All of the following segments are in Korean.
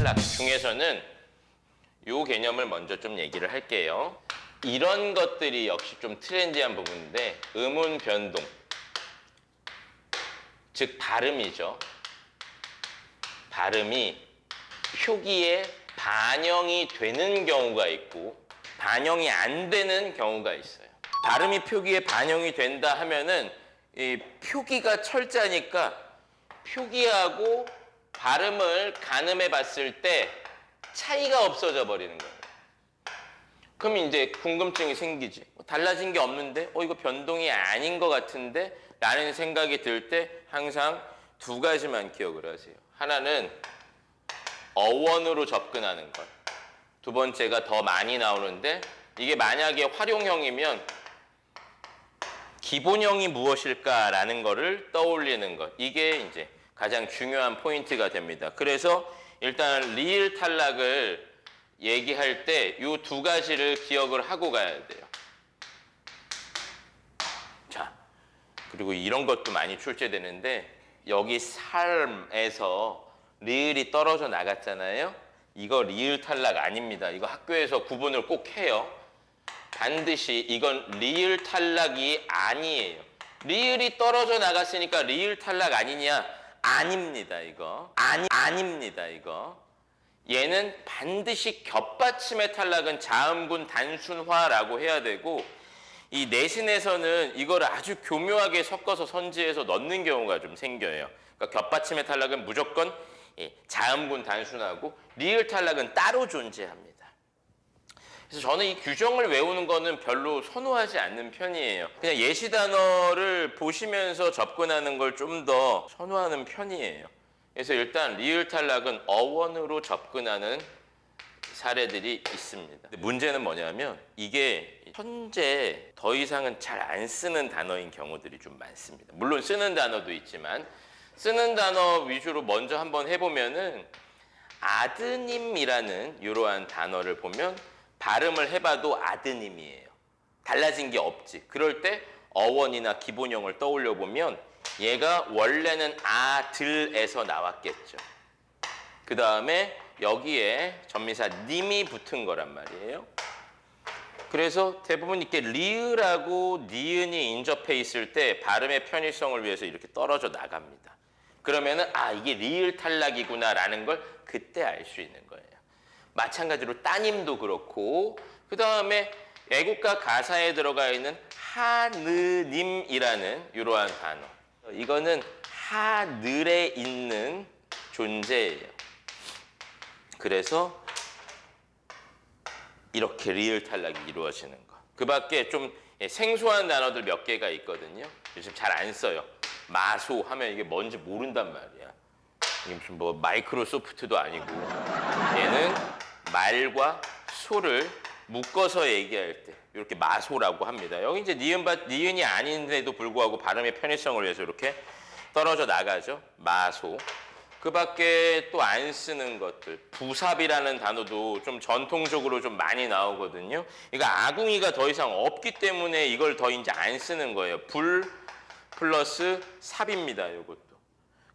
탈락 중에서는 이 개념을 먼저 좀 얘기를 할게요. 이런 것들이 역시 좀 트렌디한 부분인데 음운 변동, 즉 발음이죠. 발음이 표기에 반영이 되는 경우가 있고 반영이 안 되는 경우가 있어요. 발음이 표기에 반영이 된다 하면은 이 표기가 철자니까 표기하고 발음을 가늠해 봤을 때 차이가 없어져 버리는 거예요. 그럼 이제 궁금증이 생기지. 달라진 게 없는데 이거 변동이 아닌 것 같은데 라는 생각이 들 때 항상 두 가지만 기억을 하세요. 하나는 어원으로 접근하는 것. 두 번째가 더 많이 나오는데 이게 만약에 활용형이면 기본형이 무엇일까라는 거를 떠올리는 것. 이게 이제 가장 중요한 포인트가 됩니다. 그래서 일단 리을 탈락을 얘기할 때 이 두 가지를 기억을 하고 가야 돼요. 자, 그리고 이런 것도 많이 출제되는데 여기 삶에서 리을이 떨어져 나갔잖아요. 이거 리을 탈락 아닙니다. 이거 학교에서 구분을 꼭 해요. 반드시 이건 리을 탈락이 아니에요. 리을이 떨어져 나갔으니까 리을 탈락 아니냐? 아닙니다, 이거. 아닙니다, 이거. 얘는 반드시 겹받침의 탈락은 자음군 단순화라고 해야 되고 이 내신에서는 이걸 아주 교묘하게 섞어서 선지해서 넣는 경우가 좀 생겨요. 그러니까 겹받침의 탈락은 무조건 자음군 단순하고 리을 탈락은 따로 존재합니다. 그래서 저는 이 규정을 외우는 거는 별로 선호하지 않는 편이에요. 그냥 예시 단어를 보시면서 접근하는 걸 좀 더 선호하는 편이에요. 그래서 일단 리을 탈락은 어원으로 접근하는 사례들이 있습니다. 문제는 뭐냐면 이게 현재 더 이상은 잘 안 쓰는 단어인 경우들이 좀 많습니다. 물론 쓰는 단어도 있지만 쓰는 단어 위주로 먼저 한번 해보면은 아드님이라는 이러한 단어를 보면 발음을 해봐도 아드님이에요. 달라진 게 없지. 그럴 때 어원이나 기본형을 떠올려 보면 얘가 원래는 아들에서 나왔겠죠. 그 다음에 여기에 전미사 님이 붙은 거란 말이에요. 그래서 대부분 이렇게 리을하고 니은이 인접해 있을 때 발음의 편의성을 위해서 이렇게 떨어져 나갑니다. 그러면은 이게 리을 탈락이구나 라는 걸 그때 알 수 있는 거예요. 마찬가지로 따님도 그렇고 그 다음에 애국가 가사에 들어가 있는 하느님이라는 이러한 단어. 이거는 하늘에 있는 존재예요. 그래서 이렇게 리을 탈락이 이루어지는 것. 그 밖에 좀 생소한 단어들 몇 개가 있거든요. 요즘 잘 안 써요. 마소 하면 이게 뭔지 모른단 말이야. 이게 무슨 뭐 마이크로소프트도 아니고. 얘는 말과 소를 묶어서 얘기할 때 이렇게 마소라고 합니다. 여기 이제 니은이 아닌데도 불구하고 발음의 편의성을 위해서 이렇게 떨어져 나가죠. 마소. 그 밖에 또 안 쓰는 것들. 부삽이라는 단어도 좀 전통적으로 좀 많이 나오거든요. 그러니까 아궁이가 더 이상 없기 때문에 이걸 더 이제 안 쓰는 거예요. 불 플러스 삽입니다. 이것도.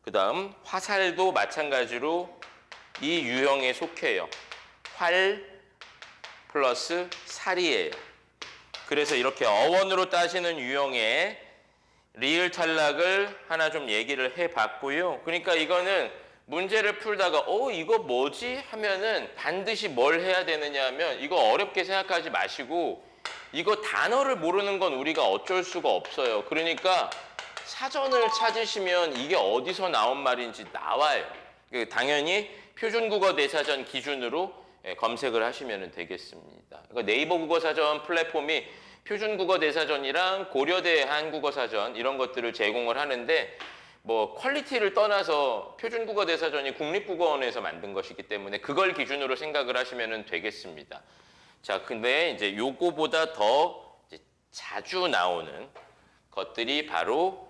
그 다음 화살도 마찬가지로 이 유형에 속해요. 활 플러스 살이에요. 그래서 이렇게 어원으로 따지는 유형의 리을 탈락을 하나 좀 얘기를 해봤고요. 그러니까 이거는 문제를 풀다가 이거 뭐지? 하면은 반드시 뭘 해야 되느냐 하면 이거 어렵게 생각하지 마시고 이거 단어를 모르는 건 우리가 어쩔 수가 없어요. 그러니까 사전을 찾으시면 이게 어디서 나온 말인지 나와요. 당연히 표준국어 대사전 기준으로 검색을 하시면 되겠습니다. 그러니까 네이버 국어사전 플랫폼이 표준국어 대사전이랑 고려대 한국어사전 이런 것들을 제공을 하는데 뭐 퀄리티를 떠나서 표준국어 대사전이 국립국어원에서 만든 것이기 때문에 그걸 기준으로 생각을 하시면 되겠습니다. 자, 근데 이제 요거보다 더 이제 자주 나오는 것들이 바로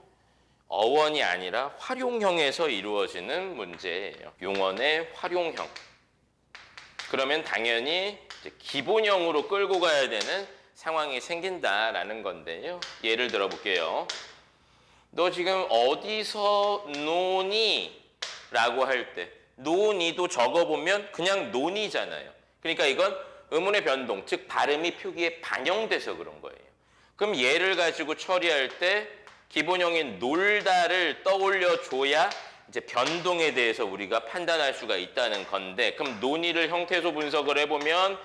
어원이 아니라 활용형에서 이루어지는 문제예요. 용언의 활용형. 그러면 당연히 이제 기본형으로 끌고 가야 되는 상황이 생긴다라는 건데요. 예를 들어 볼게요. 너 지금 어디서 노니? 라고 할 때 논이도 적어보면 그냥 논이잖아요. 그러니까 이건 음운의 변동, 즉 발음이 표기에 반영돼서 그런 거예요. 그럼 얘를 가지고 처리할 때 기본형인 놀다를 떠올려 줘야 이제 변동에 대해서 우리가 판단할 수가 있다는 건데, 그럼 논의를 형태소 분석을 해보면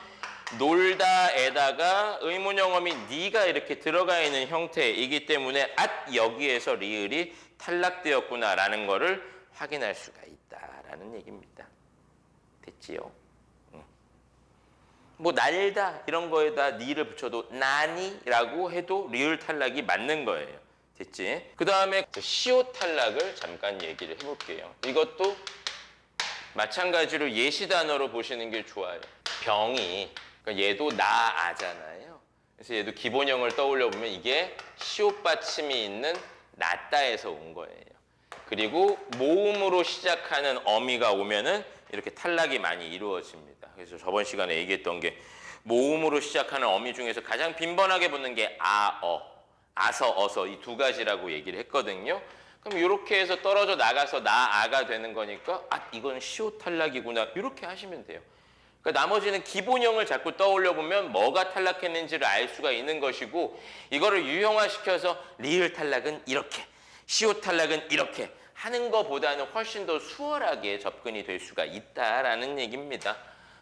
놀다에다가 의문형 어미 니가 이렇게 들어가 있는 형태이기 때문에 여기에서 리을이 탈락되었구나라는 거를 확인할 수가 있다라는 얘기입니다. 됐지요? 뭐 날다 이런 거에다 니를 붙여도 나니라고 해도 리을 탈락이 맞는 거예요. 됐지? 그 다음에 시옷 탈락을 잠깐 얘기를 해볼게요. 이것도 마찬가지로 예시 단어로 보시는 게 좋아요. 병이, 그러니까 얘도 나아잖아요. 그래서 얘도 기본형을 떠올려 보면 이게 시옷 받침이 있는 낫다에서 온 거예요. 그리고 모음으로 시작하는 어미가 오면은 이렇게 탈락이 많이 이루어집니다. 그래서 저번 시간에 얘기했던 게 모음으로 시작하는 어미 중에서 가장 빈번하게 붙는 게 아서, 어서 이 두 가지라고 얘기를 했거든요. 그럼 이렇게 해서 떨어져 나가서 나아가 되는 거니까 이건 시옷 탈락이구나 이렇게 하시면 돼요. 그러니까 나머지는 기본형을 자꾸 떠올려 보면 뭐가 탈락했는지를 알 수가 있는 것이고, 이거를 유형화시켜서 리을 탈락은 이렇게, 시옷 탈락은 이렇게 하는 것보다는 훨씬 더 수월하게 접근이 될 수가 있다라는 얘기입니다.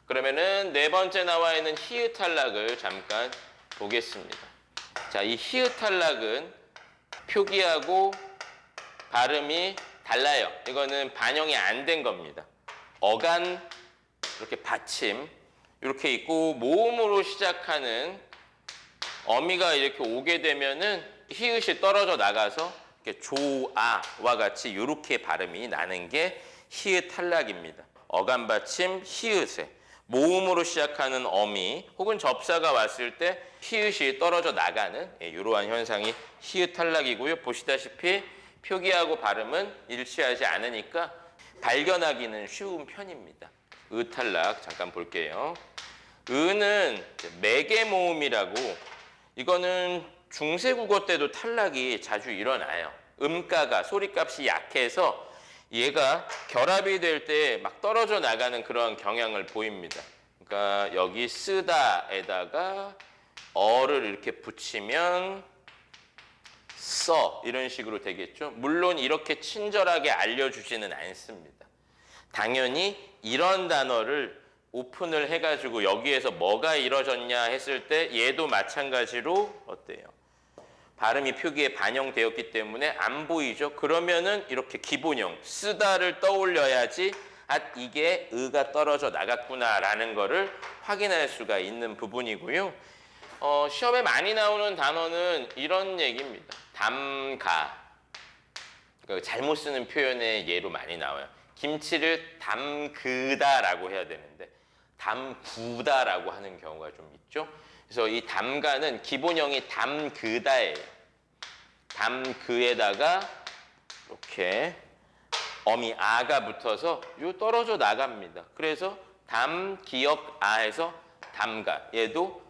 그러면은 네 번째 나와 있는 히읗 탈락을 잠깐 보겠습니다. 자, 이 히읗 탈락은 표기하고 발음이 달라요. 이거는 반영이 안 된 겁니다. 어간 이렇게 받침 이렇게 있고 모음으로 시작하는 어미가 이렇게 오게 되면은 히읗이 떨어져 나가서 이렇게 조아와 같이 이렇게 발음이 나는 게 히읗 탈락입니다. 어간 받침 히읗에 모음으로 시작하는 어미 혹은 접사가 왔을 때 히읗이 떨어져 나가는 이러한 현상이 히읗 탈락이고요. 보시다시피 표기하고 발음은 일치하지 않으니까 발견하기는 쉬운 편입니다. 의 탈락 잠깐 볼게요. 의는 매개 모음이라고, 이거는 중세국어 때도 탈락이 자주 일어나요. 음가가 소리값이 약해서 얘가 결합이 될 때 막 떨어져 나가는 그런 경향을 보입니다. 그러니까 여기 쓰다에다가 어를 이렇게 붙이면 써 이런 식으로 되겠죠. 물론 이렇게 친절하게 알려주지는 않습니다. 당연히 이런 단어를 오픈을 해가지고 여기에서 뭐가 이루어졌냐 했을 때 얘도 마찬가지로 어때요? 발음이 표기에 반영되었기 때문에 안 보이죠. 그러면은 이렇게 기본형 쓰다를 떠올려야지 이게 의가 떨어져 나갔구나라는 거를 확인할 수가 있는 부분이고요. 시험에 많이 나오는 단어는 이런 얘기입니다. 담가. 그러니까 잘못 쓰는 표현의 예로 많이 나와요. 김치를 담그다라고 해야 되는데 담구다라고 하는 경우가 좀 있죠. 그래서 이 담가는 기본형이 담그다예요. 담그에다가 이렇게 어미 아가 붙어서 요 떨어져 나갑니다. 그래서 담기역아에서 담가. 얘도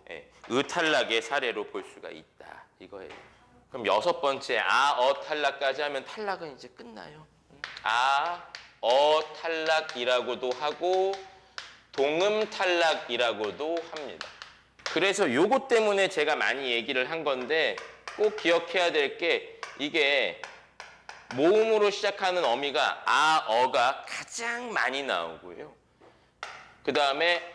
의탈락의 사례로 볼 수가 있다. 이거예요. 그럼 여섯 번째 탈락까지 하면 탈락은 이제 끝나요. 탈락이라고도 하고 동음 탈락이라고도 합니다. 그래서 요것 때문에 제가 많이 얘기를 한 건데 꼭 기억해야 될 게 이게 모음으로 시작하는 어미가 어가 가장 많이 나오고요. 그 다음에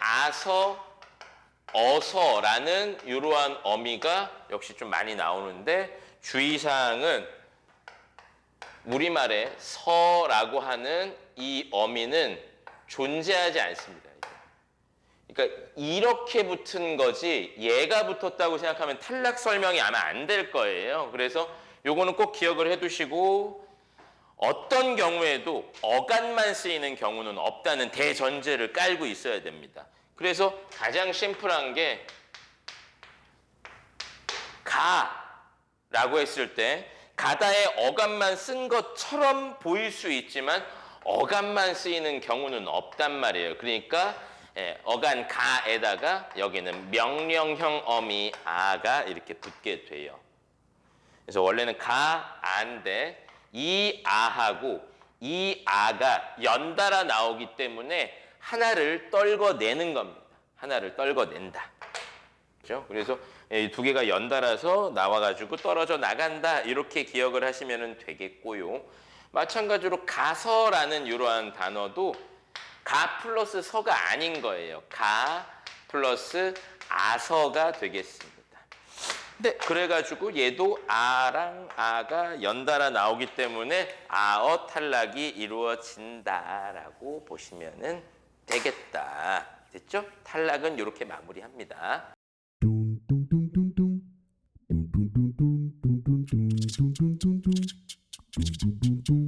어서라는 이러한 어미가 역시 좀 많이 나오는데 주의사항은 우리말에 서라고 하는 이 어미는 존재하지 않습니다. 그러니까 이렇게 붙은 거지 얘가 붙었다고 생각하면 탈락 설명이 아마 안 될 거예요. 그래서 요거는 꼭 기억을 해두시고 어떤 경우에도 어간만 쓰이는 경우는 없다는 대전제를 깔고 있어야 됩니다. 그래서 가장 심플한 게 가라고 했을 때 가다에 어간만 쓴 것처럼 보일 수 있지만 어간만 쓰이는 경우는 없단 말이에요. 그러니까 어간 가에다가 여기는 명령형 어미 아가 이렇게 붙게 돼요. 그래서 원래는 아인데 이 아하고 이 아가 연달아 나오기 때문에 하나를 떨궈내는 겁니다. 하나를 떨궈낸다. 그렇죠? 그래서 이 두 개가 연달아서 나와가지고 떨어져 나간다. 이렇게 기억을 하시면 되겠고요. 마찬가지로 가서라는 이러한 단어도 가 플러스 서가 아닌 거예요. 가 플러스 아서가 되겠습니다. 네, 그래가지고 얘도 아랑 아가 연달아 나오기 때문에 아어 탈락이 이루어진다라고 보시면 되겠다. 됐죠? 탈락은 이렇게 마무리합니다. 뚱뚱뚱뚱뚱 뚱뚱뚱뚱뚱뚱뚱뚱뚱뚱뚱뚱뚱뚱